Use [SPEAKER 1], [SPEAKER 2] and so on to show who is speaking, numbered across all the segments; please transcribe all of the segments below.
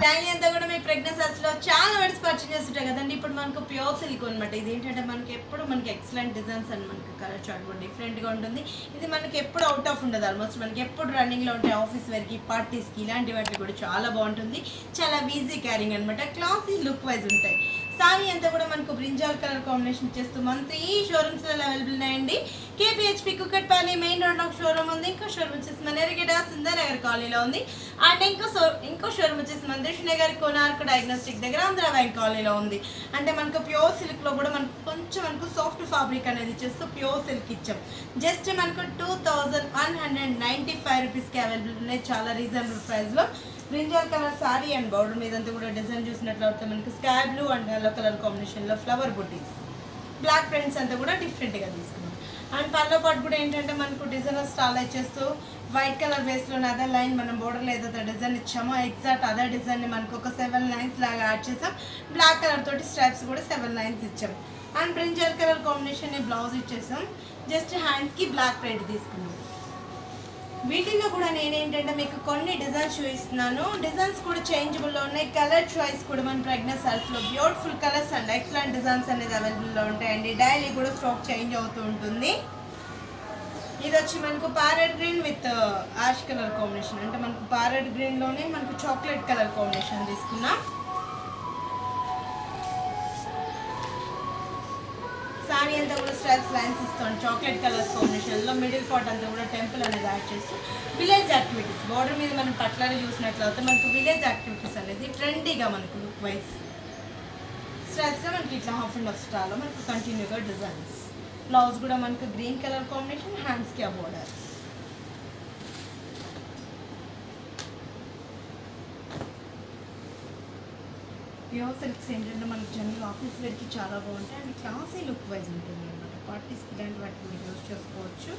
[SPEAKER 1] Daily అంతా కూడా మీ ప్రెగ్నెన్సీలో చాలా వెడ్స్ పర్చేస్ చేస్తుంటాయి కదండి. ఇప్పుడు మనకు ప్యూర్ సిల్క్ అనమాట. ఇది ఏంటంటే మనకి ఎప్పుడు మనకి ఎక్సలెంట్ డిజైన్స్ అని మనకి కలర్ చార్ట్ కూడా డిఫరెంట్గా ఉంటుంది. ఇది మనకి ఎప్పుడు అవుట్ ఆఫ్ ఉండదు. ఆల్మోస్ట్ మనకి ఎప్పుడు రన్నింగ్లో ఉంటాయి. ఆఫీస్ వేర్కి, పార్టీస్కి ఇలాంటి వాటికి కూడా చాలా బాగుంటుంది. చాలా ఈజీ క్యారింగ్ అనమాట. క్లాసీ లుక్ వైజ్ ఉంటాయి. సారీ అంతా కూడా మనకు బ్రింజాల్ కలర్ కాంబినేషన్ ఇచ్చేస్తూ మనతో ఈ షోరూమ్స్లో అవైలబుల్ ఉన్నాయండి. కేపీహెచ్పి కుక్కట్పల్లి మెయిన్ రోడ్ ఒక షోరూమ్ ఉంది. ఇంకో షోరూమ్ వచ్చేసి మన ఎరిగేట సుందర్ నగర్ కాలనీలో ఉంది. అండ్ ఇంకో షోరూమ్ వచ్చేసి మన నగర్ కోనార్క్ డయాగ్నోస్టిక్ దగ్గర ఆంధ్ర బ్యాంక్ కాలనీలో ఉంది. అంటే మనకు ప్యూర్ సిల్క్లో కూడా మనకు కొంచెం మనకు సాఫ్ట్ ఫ్యాబ్రిక్ అనేది ఇచ్చేస్తూ ప్యూర్ సిల్క్ ఇచ్చాం. జస్ట్ మనకు 2195 రూపీస్కి అవైలబుల్ ఉన్నాయి. చాలా రీజనబుల్ ప్రైస్లో brinjal colour sari and border మీదంతా కూడా డిజైన్ చూసినట్లయితే మనకు sky blue and yellow colour కాంబినేషన్లో ఫ్లవర్ బుటీస్, బ్లాక్ ప్రింట్స్ అంతా కూడా డిఫరెంట్గా తీసుకున్నాం. అండ్ పళ్ళ పాటు కూడా ఏంటంటే మనకు డిజైనర్ స్టాల్ ఇచ్చేస్తూ వైట్ కలర్ బేస్లోనే అదే లైన్ మనం బోర్డర్లో ఏదైతే డిజైన్ ఇచ్చామో ఎగ్జాక్ట్ అదే డిజైన్ని మనకు ఒక 7 లైన్స్ లాగా యాడ్ చేసాం. బ్లాక్ కలర్ తోటి స్ట్రైప్స్ కూడా 7 లైన్స్ ఇచ్చాం. And brinjal colour combination blouse ఇచ్చేసాం. జస్ట్ హ్యాండ్స్కి బ్లాక్ ప్రింట్ తీసుకున్నాం. వీటిల్లో కూడా నేనేంటంటే మీకు కొన్ని డిజైన్స్ చూపిస్తున్నాను. డిజైన్స్ కూడా చేంజబుల్లో ఉన్నాయి. కలర్ చాయిస్ కూడా మన ప్రెగ్నెంట్ సెల్ఫ్లో beautiful colours and excellent designs అనేది అవైలబుల్లో ఉంటాయండి. డైలీ కూడా స్టాక్ చేంజ్ అవుతూ ఉంటుంది. ఇది వచ్చి మనకు parrot green with ash colour combination. అంటే మనకు ప్యారెట్ గ్రీన్లోనే మనకు చాక్లెట్ కలర్ కాంబినేషన్ తీసుకున్నాం. సారీ అంతా కూడా స్ట్రైప్స్ లైన్స్ ఇస్తాం. చాక్లెట్ కలర్ కాంబినేషన్లో మిడిల్ పార్ట్ అంతా కూడా టెంపుల్ అనేది యాడ్ చేస్తూ విలేజ్ యాక్టివిటీస్ బార్డర్ మీద మనం పట్లానే చూసినట్లయితే మనకు విలేజ్ యాక్టివిటీస్ అనేది ట్రెండీగా మనకు లుక్ వైజ్ స్ట్రైప్స్లో మనకి ఇట్లా హాఫ్ అండ్ హాఫ్ స్టాల్లో మనకు కంటిన్యూగా డిజైన్స్. బ్లౌజ్ కూడా మనకు గ్రీన్ కలర్ కాంబినేషన్, హ్యాండ్స్కి ఆ బోర్డర్. ప్యూర్ సిల్క్స్ ఏంటంటే మనకి జనరల్ ఆఫీస్ వేర్కి చాలా బాగుంటాయి అండ్ క్లాసీ లుక్ వైజ్ ఉంటుంది అనమాట. పార్టీస్కి ఇలాంటి వాటికి మీరు యూజ్ చేసుకోవచ్చు.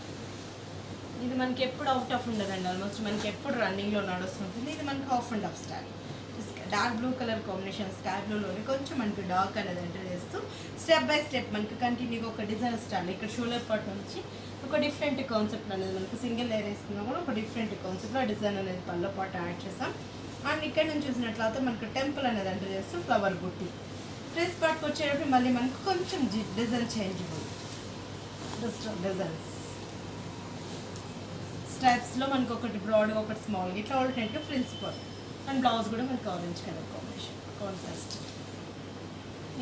[SPEAKER 1] ఇది మనకి ఎప్పుడు అవుట్ ఆఫ్ ఉండదండి. ఆల్మోస్ట్ మనకి ఎప్పుడు రన్నింగ్లో నడుస్తుంటుంది. ఇది మనకి half and half style. Dark blue colour combination sky బ్లూలోనే కొంచెం మనకి డార్క్ అనేది ఎంటర్ చేస్తూ స్టెప్ బై స్టెప్ మనకి కంటిన్యూగా ఒక డిజైన్ స్టైల్. ఇక్కడ షోల్డర్ పార్ట్ నుంచి ఒక డిఫరెంట్ కాన్సెప్ట్ అనేది మనకు సింగిల్ లేయర్ వేసుకున్నా కూడా ఒక డిఫరెంట్ కాన్సెప్ట్లో డిజైన్ అనేది పళ్ళ పాటు యాడ్ చేసాం. అండ్ ఇక్కడ నుంచి చూసినట్లయితే మనకు టెంపుల్ అనేది ఎంటర్ చేస్తూ ఫ్లవర్ బుట్టి. డ్రెస్ పార్ట్కి వచ్చేటప్పుడు మళ్ళీ మనకు కొంచెం డిజైన్ చేంజబుల్ డిజైన్స్. స్టెప్స్లో మనకు ఒకటి బ్రాడ్గా ఒకటి స్మాల్గా ఇట్లా ఆల్టర్నేట్గా ఫ్రిల్స్ పార్ట్. అండ్ బ్లౌజ్ కూడా మనకు ఆరెంజ్ కలర్ కాంబినేషన్ కాంట్రాస్ట్.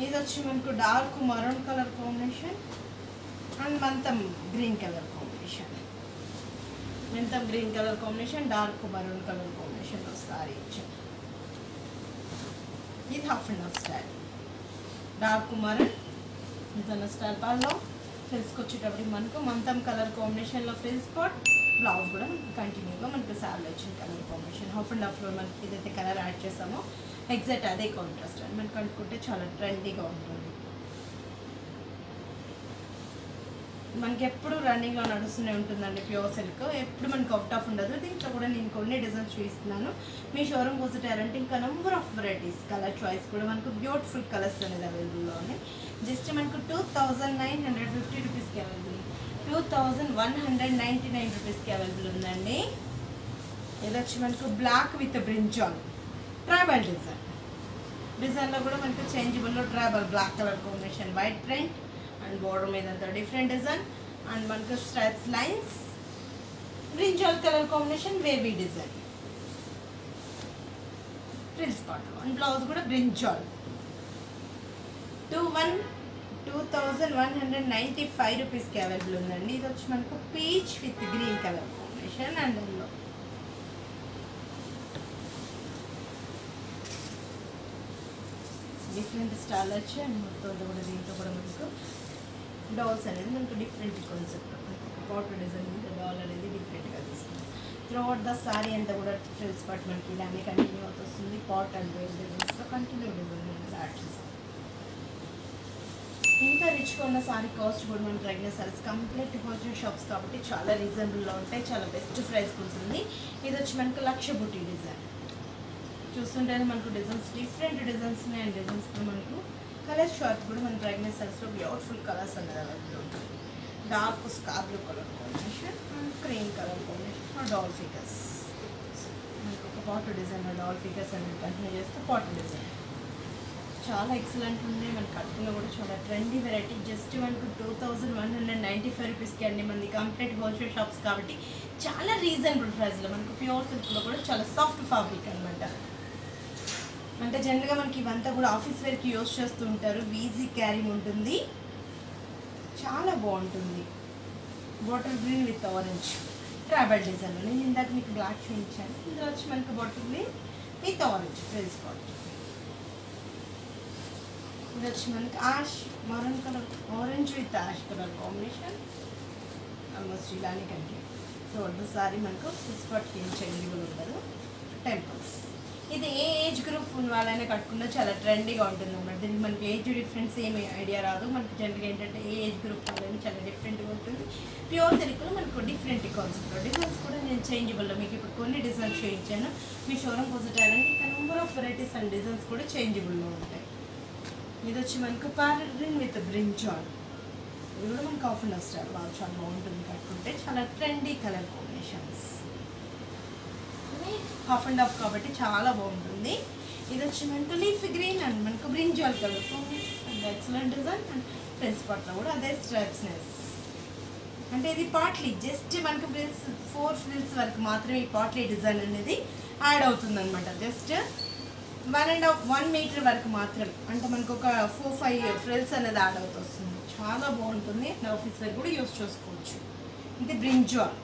[SPEAKER 1] ఇది వచ్చి మనకు dark maroon colour combination and మంతం గ్రీన్ కలర్ కాంబినేషన్. మంతం green colour combination, dark maroon colour కాంబినేషన్లో సారీ ఇచ్చాం. ఇది half and half style. Dark maroon designer style పాల్లో ఫ్రిల్స్కి వచ్చేటప్పటికి మనకు మంతం కలర్ కాంబినేషన్లో ఫ్రిల్స్ పాట్. బ్లౌజ్ కూడా మనకి కంటిన్యూగా మనకు శారీలో వచ్చిన కలర్ కాంబినేషన్. హాఫ్ అండ్ హాఫ్లో మనకి ఏదైతే కలర్ యాడ్ చేసామో ఎగ్జాక్ట్ అదే కాంట్రాస్ట్ అని మనకు అనుకుంటే చాలా ట్రెండీగా ఉంటుంది. మనకి ఎప్పుడు రన్నింగ్లో నడుస్తూనే ఉంటుందండి ప్యూర్ సిల్క్. ఎప్పుడు మనకు అవుట్ ఆఫ్ ఉండదు. దీంట్లో కూడా నేను కొన్ని డిజైన్స్ చూపిస్తున్నాను. మీ షోరూమ్ విజిటారంటే ఇంకా number of varieties colour choice కూడా మనకు బ్యూటిఫుల్ కలర్స్ అనేది అవైలబుల్లో ఉన్నాయి. జస్ట్ మనకు 2950 రూపీస్కి అవైలబుల్, 2199 రూపీస్కి అవైలబుల్ ఉందండి. ఇది వచ్చి మనకు బ్లాక్ విత్ బ్రింజాల్ ట్రైబల్ డిజైన్లో కూడా మనకు చేంజబుల్లో tribal block colour combination, white print and border మీద అంతా డిఫరెంట్ డిజైన్ అండ్ మనకు stripes lines, brinjal colour combination, wavy design frills part. And blouse కూడా బ్రింజాల్. 2195 రూపీస్కి అవైలబుల్ ఉందండి. ఇది వచ్చి మనకు peach with green colour combination and yellow. Different style వచ్చి అండ్ మొత్తం కూడా దీంట్లో కూడా మనకు డాల్స్ అనేది మనకు different concept. Pot design doll అనేది డిఫరెంట్గా తీసుకుంటాం. త్రూఅవుట్ ద సారీ అంతా కూడా ఫ్రిల్స్ పార్ట్ మనకి ఇలానే కంటిన్యూ అవుతుంది. పాట్ అండ్ వేల్ డిజైన్స్తో కంటిన్యూ డిజైన్ యాడ్ చేస్తాం. ఇంకా రిచ్గా ఉన్న సారీ కాస్ట్ కూడా మన ప్రెగ్నెంట్ సారీస్ కంప్లీట్ హోల్సేల్ షాప్స్ కాబట్టి చాలా రీజనబుల్లో ఉంటాయి. చాలా బెస్ట్ ప్రైస్కి ఉంటుంది. ఇది వచ్చి మనకు లక్ష బుట్టి డిజైన్. చూస్తుంటేనే మనకు డిజైన్స్ డిఫరెంట్ డిజైన్స్ ఉన్నాయి. అండ్ డిజైన్స్ కూడా మనకు కలర్ చార్ట్ కూడా మన ప్రెగ్నెంట్ సారీస్లో బ్యూటిఫుల్ కలర్స్ అనేది అవైలబుల్ ఉంటుంది. Dark sky blue colour combination and cream colour combination doll figures. మనకు ఒక పాట్ డిజైన్ ఆల్ ఫిగర్స్ అనేది కంటిన్యూ చేస్తే పాట్ డిజైన్ చాలా ఎక్సలెంట్ ఉంది. మనకి కట్టుకున్న కూడా చాలా ట్రెండీ వెరైటీ. జస్ట్ మనకు 2195 రూపీస్కి అండి. మనది కంప్లీట్ హోల్సేల్ షాప్స్ కాబట్టి చాలా రీజనబుల్ ప్రైస్లో మనకు ప్యూర్ సిల్క్లో కూడా చాలా సాఫ్ట్ ఫ్యాబ్రిక్ అనమాట. అంటే జనరల్గా మనకి ఇవంతా కూడా ఆఫీస్ వేర్కి యూజ్ చేస్తూ ఉంటారు. ఈజీ క్యారింగ్ ఉంటుంది, చాలా బాగుంటుంది. Bottle green with orange travel design. నేను ఇందాక మీకు బ్లాక్ చూపించాను. ఇందులో వచ్చి మనకు bottle green with orange frills bottle. ఇది వచ్చి మనకి ash maroon colour, orange with ash colour combination. Almost ఇలానే కంటే సో ఒకసారి మనకు స్పాట్కి ఏం చేంజబుల్ ఉండదు. టెంపుల్స్ ఇది ఏ ఏజ్ గ్రూప్ ఉన్న వాళ్ళైనా కట్టుకున్నా చాలా ట్రెండీగా ఉంటుంది అన్నమాట. దీనికి మనకి ఏజ్ డిఫరెన్స్ ఏమి ఐడియా రాదు. మనకి జనరల్గా ఏంటంటే ఏ ఏజ్ గ్రూప్ వాళ్ళైనా చాలా డిఫరెంట్గా ఉంటుంది. ప్యూర్ సిల్క్లో మనకు డిఫరెంట్ కాన్సెప్ట్. డిజైన్స్ కూడా నేను చేంజబుల్లో మీకు ఇప్పుడు కొన్ని డిజైన్స్ చేయించాను. మీ షోరూమ్ విజిట్ అయ్యారంటే ఇంకా number of varieties and designs కూడా చేంజబుల్లో ఉంటాయి. ఇది వచ్చి మనకు ప్యారెట్ గ్రీన్ విత్ బ్రింజాల్. ఇది కూడా మనకు ఆఫ్ అండ్ స్టైల్ వాళ్ళు చాలా బాగుంటుంది కట్టుకుంటే. చాలా trendy colour combinations. Half and half కాబట్టి చాలా బాగుంటుంది. ఇది వచ్చి మనకు లీఫ్ గ్రీన్ అండ్ మనకు brinjal colour combination. Excellent design. And friends పట్ల కూడా అదే స్ట్రైప్స్నెస్. అంటే ఇది పార్ట్లీ జస్ట్ మనకు ఫ్రిల్స్ 4 ఫ్రిల్స్ వరకు మాత్రమే ఈ పార్ట్లీ డిజైన్ అనేది యాడ్ అవుతుంది అనమాట. జస్ట్ 1.5 మీటర్ వరకు మాత్రం. అంటే మనకు ఒక 4-5 ఫ్రిల్స్ అనేది యాడ్ అవుతూ వస్తుంది. చాలా బాగుంటుంది. ఆఫీస్ వేర్ కూడా యూజ్ చేసుకోవచ్చు. ఇది బ్రింజాల్.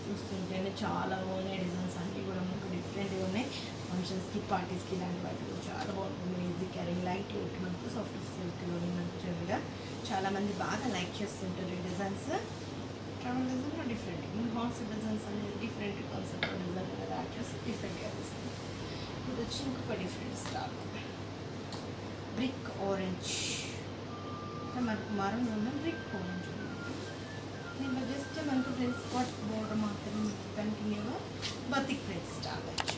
[SPEAKER 1] చూస్తుంటేనే చాలా బాగున్నాయి డిజైన్స్. అన్నీ కూడా మనకు డిఫరెంట్గా ఉన్నాయి. ఫంక్షన్స్కి, పార్టీస్కి ఇలాంటి వాటికి చాలా బాగుంటుంది. ఈజీ క్యారింగ్, లైట్ వెయిట్, మనకు సాఫ్ట్ సిల్క్లో మనకు జనరల్గా చాలామంది బాగా లైక్ చేస్తుంటారు ఈ designs. Travel design different, horse designs అనేది డిఫరెంట్ కాన్సెప్ట్ డిజైన్ అనేది యాడ్ చేసి డిఫరెంట్గా తీస్తుంది. ఇది వచ్చి ఇంకొక డిఫరెంట్ స్టార్ బ్రిక్ ఆరెంజ్. మనకు మరొక బ్రిక్ ఆరెంజ్. దీంట్లో జస్ట్ మనకు ఫ్రెండ్స్ స్పాట్ బోర్డర్ మాత్రమే కంటిన్యూగా బతిక్ ఫ్రెండ్స్ స్టార్ వచ్చు.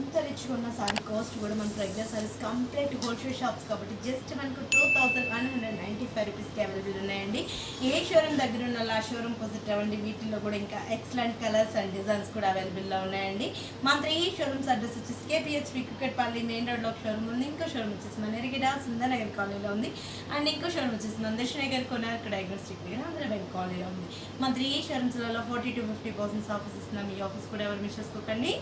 [SPEAKER 1] ఇంత రిచ్గా ఉన్న సారీ కాస్ట్ కూడా మనకు regular saris complete wholesale shops కాబట్టి జస్ట్ మనకు 2195 రూపీస్కి అవైలబుల్ ఉన్నాయండి. ఏ షోరూమ్ దగ్గర ఉన్న ఆ షోరూమ్ విజిట్ అవ్వండి. వీటిల్లో కూడా ఇంకా ఎక్సలెంట్ కలర్స్ అండ్ డిజైన్స్ కూడా అవైలబుల్లో ఉన్నాయండి. మన 3 షోరూమ్స్ అడ్రస్ వచ్చేసి కేపీహెచ్పీ కుకట్పల్లి మెయిన్ రోడ్లో ఒక షోరూమ్ ఉంది. ఇంకో షోరూమ్ వచ్చేసి మన ఎరిగిడ సుందరనగర్ కాలనీలో ఉంది. అండ్ ఇంకో షోరూమ్ వచ్చేసి మన దర్శనగర్ కొనార్క్ డయాగ్నోస్టిక్ దగ్గర ఆంధ్ర బ్యాంక్ కాలనీలో ఉంది. మన 3 షోరూమ్స్లలో 40 to 50% ఆఫర్స్ ఇస్తున్నాం. ఈ ఆఫర్స్ కూడా ఎవరు మిస్ చేసుకోకండి.